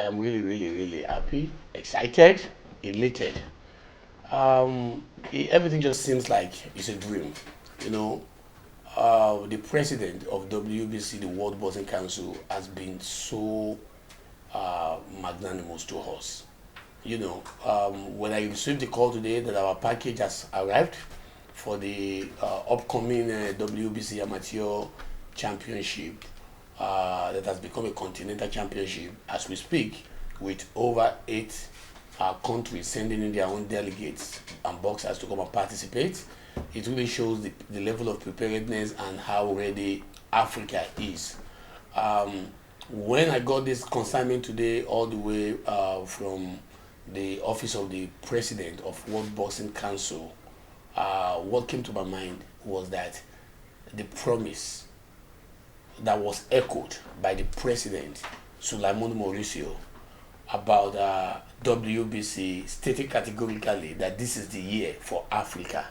am really, really, really happy, excited, elated. Everything just seems like it's a dream. You know, the president of WBC, the World Boxing Council, has been so magnanimous to us. When I received the call today that our package has arrived for the upcoming WBC Amateur Championship, that has become a continental championship as we speak, with over eight countries sending in their own delegates and boxers to come and participate. It really shows the level of preparedness and how ready Africa is. When I got this consignment today, all the way from the office of the president of World Boxing Council, what came to my mind was that the promise that was echoed by the president, Sulaiman Mauricio, about WBC, stating categorically that this is the year for Africa.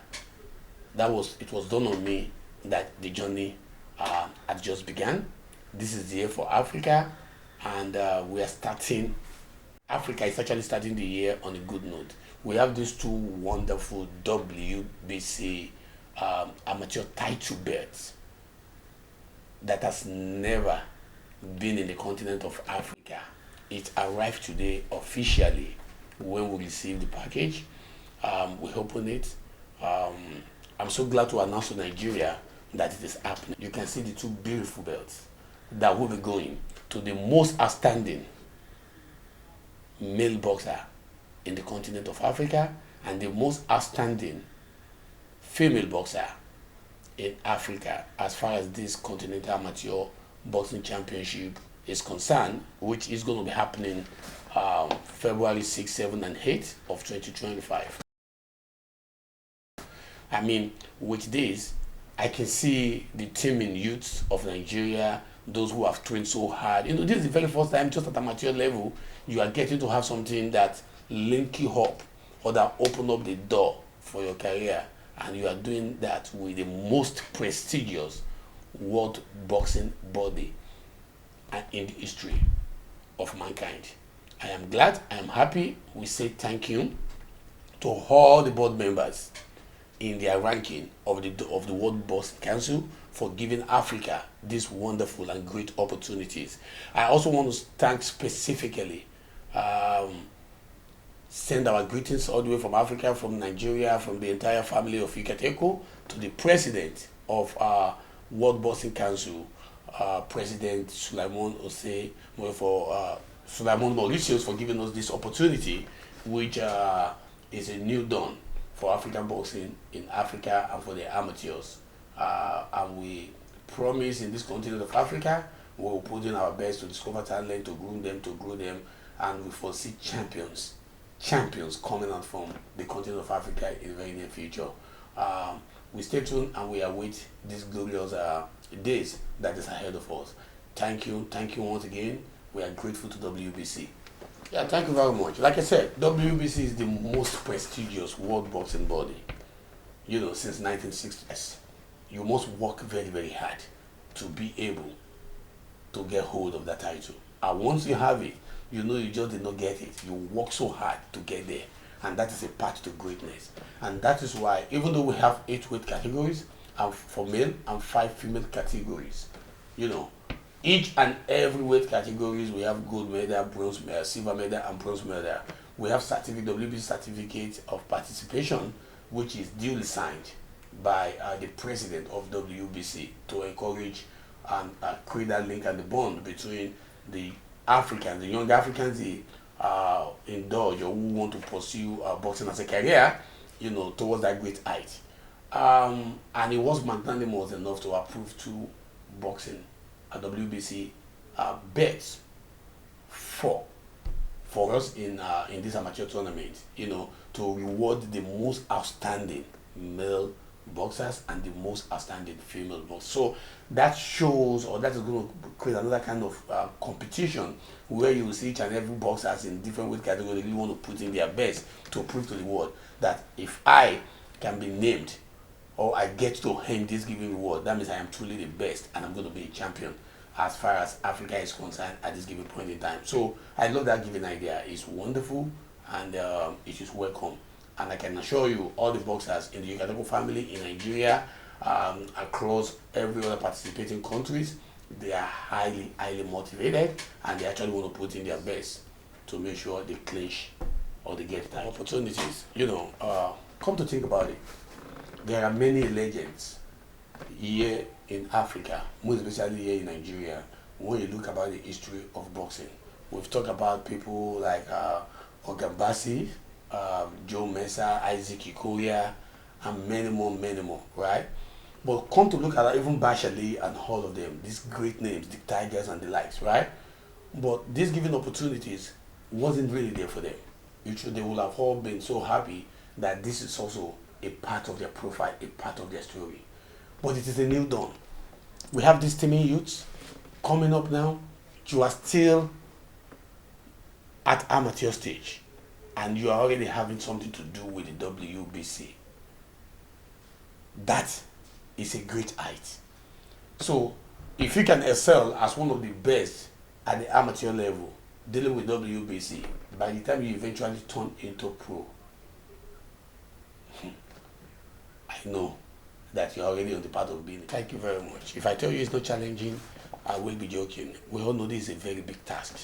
It was done on me that the journey had just begun. This is the year for Africa, and we are starting. Africa is actually starting the year on a good note. We have these two wonderful WBC amateur title belts that has never been in the continent of Africa. It arrived today officially when we received the package. We opened it. I'm so glad to announce to Nigeria that it is happening. You can see the two beautiful belts that will be going to the most outstanding male boxer in the continent of Africa and the most outstanding female boxer in Africa as far as this continental amateur boxing championship is concerned, which is going to be happening February 6, 7, and 8 of 2025. I mean, with this, I can see the teaming youths of Nigeria, those who have trained so hard. This is the very first time, just at amateur level, you are getting to have something that link you up or that open up the door for your career. And you are doing that with the most prestigious world boxing body in the history of mankind. I am glad, I am happy. We say thank you to all the board members in their ranking of the World Boxing Council for giving Africa these wonderful and great opportunities. I also want to thank specifically, send our greetings all the way from Africa, from Nigeria, from the entire family of Ikateko to the president of our World Boxing Council, President Sulaiman Mauritius, for giving us this opportunity, which is a new dawn for African boxing in Africa and for the amateurs. And we promise in this continent of Africa, we will put in our best to discover talent, to groom them, to grow them, and we foresee champions coming out from the continent of Africa in the very near future. We stay tuned and we await these glorious days that is ahead of us. Thank you once again. We are grateful to WBC. Yeah, thank you very much. Like I said, WBC is the most prestigious world boxing body, since 1960s. You must work very, very hard to be able to get hold of that title. And once you have it, you just did not get it. You work so hard to get there. And that is a path to greatness. And that is why, even though we have 8 weight categories, for male and 5 female categories, each and every weight categories, we have gold medal, bronze medal, silver medal, and bronze medal. We have WBC certificate of participation, which is duly signed by the president of WBC to encourage and create that link and the bond between the Africans, the young Africans, the indulge or who want to pursue boxing as a career, towards that great height. And it was magnanimous enough to approve 2 boxing WBC bets for us in this amateur tournament, to reward the most outstanding male boxers and the most outstanding female boxers. So that shows, or that is going to create another kind of competition where you will see each and every boxers in different weight categories really want to put in their best to prove to the world that if I can be named or I get to earn this given reward, that means I am truly the best and I'm going to be a champion. as far as Africa is concerned at this given point in time. So I love that given idea. It's wonderful, and it is welcome. And I can assure you, all the boxers in the Yukateco family in Nigeria, across every other participating countries, they are highly, highly motivated, and they actually want to put in their best to make sure they clinch or they get that opportunities. Come to think about it, there are many legends here in Africa, most especially here in Nigeria. When you look about the history of boxing, we've talked about people like Ogambasi, Joe Mensah, Isaac Ikoria, and many more, right? But come to look at even Bashali and all of them, these great names, the Tigers and the likes, right? But these given opportunities wasn't really there for them. They would have all been so happy that this is also a part of their profile, a part of their story. But it is a new dawn. We have these teaming youths coming up now. You are still at amateur stage, and you are already having something to do with the WBC. That is a great height. So if you can excel as one of the best at the amateur level, dealing with WBC, by the time you eventually turn into pro, I know that you're already on the path of being. Thank you very much. If I tell you it's not challenging, I will be joking. We all know this is a very big task.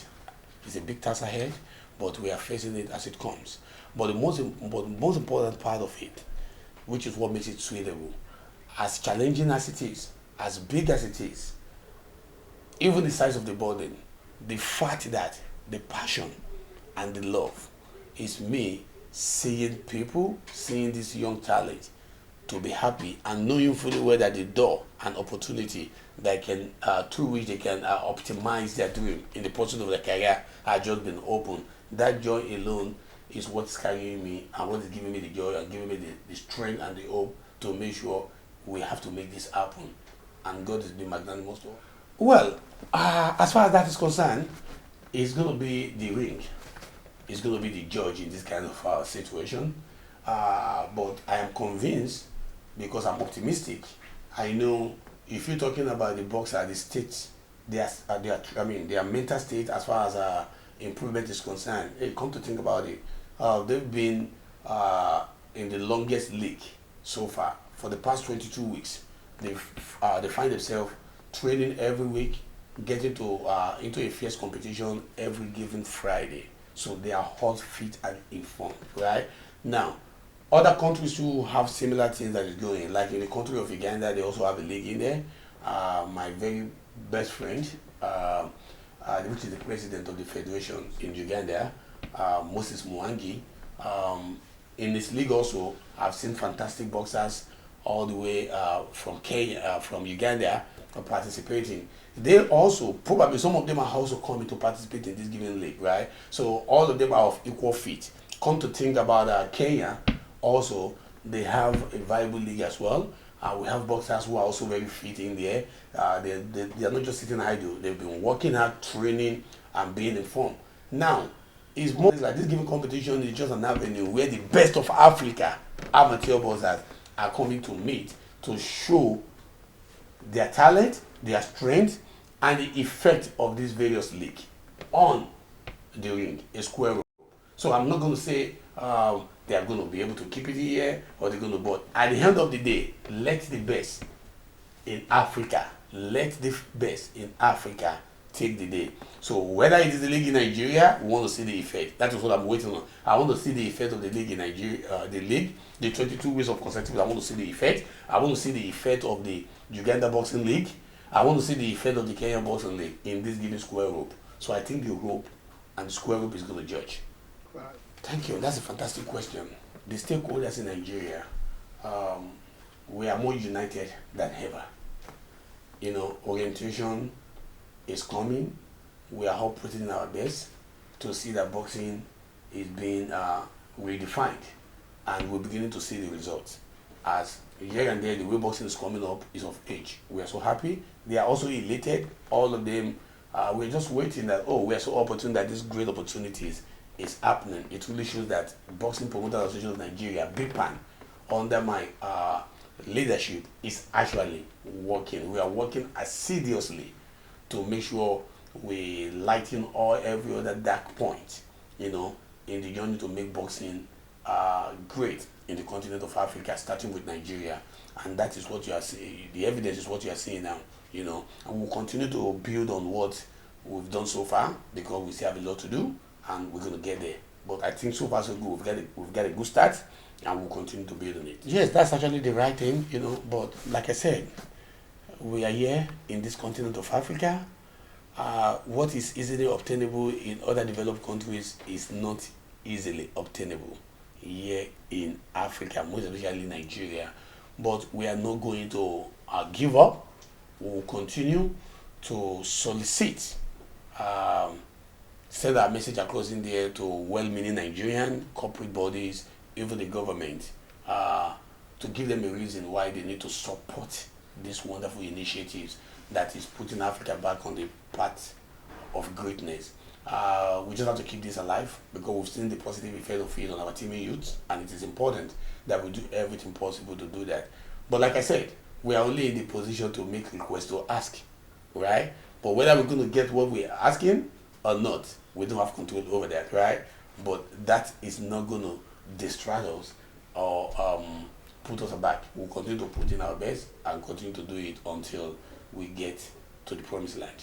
It's a big task ahead, but we are facing it as it comes. But the most important part of it, which is what makes it suitable, as challenging as it is, as big as it is, even the size of the burden, the fact that the passion and the love is me seeing people, seeing this young talent to be happy and knowing fully well that the door and opportunity that can through which they can optimize their dream in the pursuit of their career has just been opened. That joy alone is what's carrying me and what is giving me the joy and giving me the strength and the hope to make sure we have to make this happen. And God is being magnanimous to us. Well, as far as that is concerned, it's going to be the ring. It's going to be the judge in this kind of situation. But I am convinced, because I'm optimistic. I know if you're talking about the boxer, the state, their mental state as far as improvement is concerned. Hey, come to think about it, they've been in the longest league so far for the past 22 weeks. They find themselves training every week, getting to into a fierce competition every given Friday. So they are hot, fit, and informed. Right now, other countries who have similar things that is going, like in the country of Uganda, they also have a league in there. My very best friend, which is the president of the federation in Uganda, Moses Mwangi, in this league also, I've seen fantastic boxers all the way from Kenya, from Uganda, participating. They also, probably some of them are also coming to participate in this given league, right? So all of them are of equal fit. Come to think about Kenya, also, they have a viable league as well. We have boxers who are also very fit in there. They are not just sitting idle. They've been working hard, training, and being informed. Now, it's more like this given competition is just an avenue where the best of Africa amateur boxers are coming to meet to show their talent, their strength, and the effect of this various league on the ring, a square rope. So I'm not going to say they are going to be able to keep it here or they're going to, but at the end of the day, let the best in Africa, take the day. So whether it is the league in Nigeria, we want to see the effect. That is what I'm waiting on. I want to see the effect of the league in Nigeria, the 22 weeks of consecutive. I want to see the effect. I want to see the effect of the Uganda Boxing League. I want to see the effect of the Kenya Boxing League in this given square rope. So I think the rope and the square rope is going to judge. Right. Thank you. That's a fantastic question. The stakeholders in Nigeria, we are more united than ever. Orientation is coming. We are all putting in our best to see that boxing is being redefined, and we're beginning to see the results. As here and there, the way boxing is coming up is of age. We are so happy. They are also elated. All of them, we're just waiting that, we are so opportune that this great opportunities is happening. It really shows that Boxing Promoters Association of Nigeria, BPAN, under my leadership, is actually working. We are working assiduously to make sure we lighten every other dark point, you know, in the journey to make boxing great in the continent of Africa, starting with Nigeria. And that is what you are seeing. The evidence is what you are seeing now, you know. And we'll continue to build on what we've done so far, because we still have a lot to do, and we're going to get there. But I think so far so good. We've got a good start, and we'll continue to build on it. Yes, that's actually the right thing, you know. But like I said, we are here in this continent of Africa. What is easily obtainable in other developed countries is not easily obtainable here in Africa, most especially Nigeria. But we are not going to give up. We will continue to solicit, send our message across in there to well-meaning Nigerian corporate bodies, even the government, to give them a reason why they need to support these wonderful initiatives that is putting Africa back on the path of greatness. We just have to keep this alive, because we've seen the positive effect of it on our teaming youths, and it is important that we do everything possible to do that. But like I said, we are only in the position to make requests, to ask, right? But whether we're going to get what we're asking or not, we don't have control over that, right? But that is not going to distract us or put us back. We'll continue to put in our best and continue to do it until we get to the promised land.